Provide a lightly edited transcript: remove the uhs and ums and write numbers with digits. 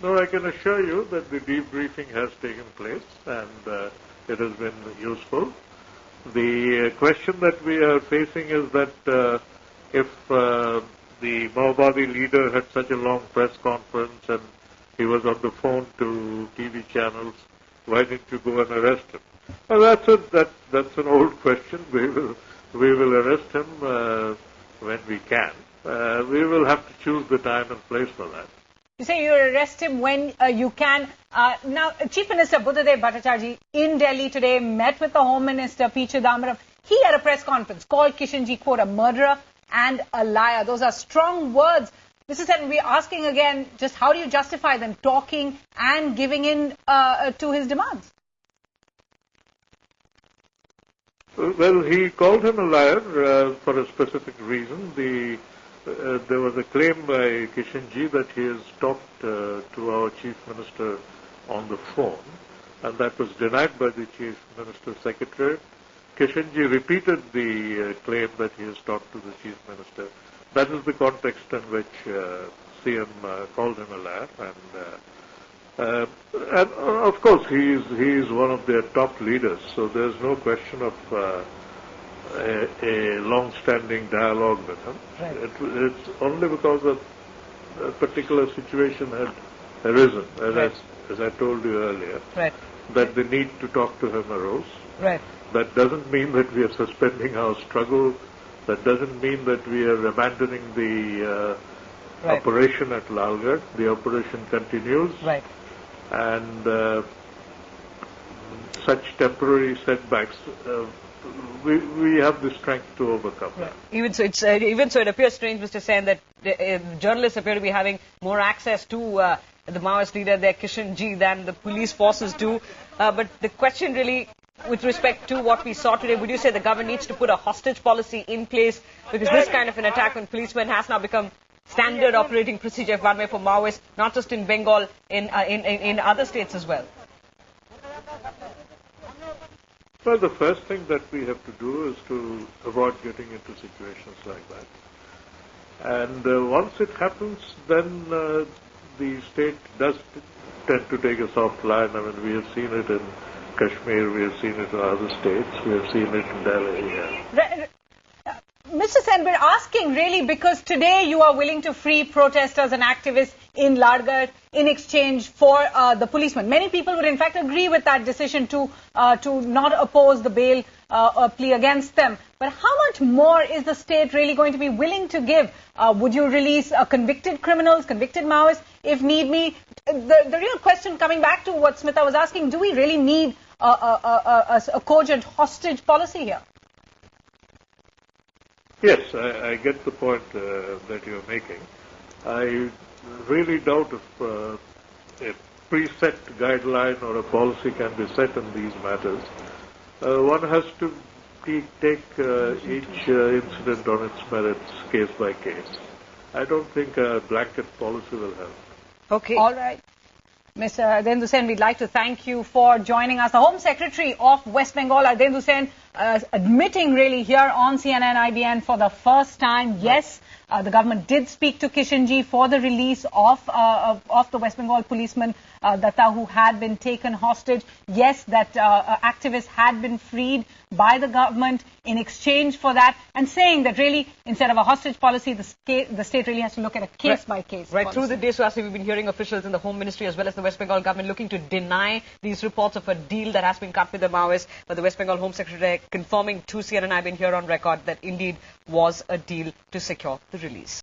No, I can assure you that the debriefing has taken place and it has been useful. The question that we are facing is that if the Maowadi leader had such a long press conference and he was on the phone to TV channels, why didn't you go and arrest him? Well, that's an old question. We will arrest him when we can. We will have to choose the time and place for that. You say you arrest him when you can. Now, Chief Minister Buddhadev Bhattacharjee in Delhi today met with the Home Minister P. Chidambaram. He had a press conference called Kishanji, quote, a murderer and a liar. Those are strong words. Mr. Sen, we're asking again, just how do you justify them talking and giving in to his demands? Well, he called him a liar for a specific reason. There was a claim by Kishanji that he has talked to our Chief Minister on the phone, and that was denied by the Chief Minister's Secretary. Kishanji repeated the claim that he has talked to the Chief Minister. That is the context in which CM called him a liar, and of course he is one of their top leaders, so there's no question of a long-standing dialogue with him. Right. It's only because of a particular situation had arisen, right. as I told you earlier, right. that the need to talk to him arose. Right. That doesn't mean that we are suspending our struggle. That doesn't mean that we are abandoning the right. operation at Lalgarh. The operation continues. Right. And such temporary setbacks, we have the strength to overcome that. Even so, it appears strange, Mr. Sen, that journalists appear to be having more access to the Maoist leader there, Kishanji, than the police forces do. But the question really, with respect to what we saw today, would you say the government needs to put a hostage policy in place? Because this kind of an attack on policemen has now become standard operating procedure, if one way, for Maoists, not just in Bengal, in other states as well. Well, the first thing that we have to do is to avoid getting into situations like that. And once it happens, then the state does tend to take a soft line. I mean, we have seen it in Kashmir, we have seen it in other states, we have seen it in Delhi. Mr. Sen, we're asking really because today you are willing to free protesters and activists in Ladgarh in exchange for the policemen. Many people would in fact agree with that decision to not oppose the bail plea against them. But how much more is the state really going to be willing to give? Would you release convicted criminals, convicted Maoists, if need be? The real question, coming back to what Smita was asking, do we really need a cogent hostage policy here? Yes, I get the point that you're making. I really doubt if a preset guideline or a policy can be set in these matters. One has to take each incident on its merits case by case. I don't think a blanket policy will help. Okay. All right. Mr. Ardhendu Sen, we'd like to thank you for joining us. The Home Secretary of West Bengal, Ardhendu Sen, admitting really here on CNN-IBN for the first time, yes, the government did speak to Kishanji for the release of the West Bengal policeman Dutta, who had been taken hostage. Yes, that activists had been freed by the government in exchange for that, and saying that really instead of a hostage policy, the state really has to look at a case-by-case Right. policy. Through the day, Secy, we've been hearing officials in the Home Ministry as well as the West Bengal government looking to deny these reports of a deal that has been cut with the Maoists, but the West Bengal Home Secretary confirming to CNN-IBN here on record that indeed was a deal to secure the release.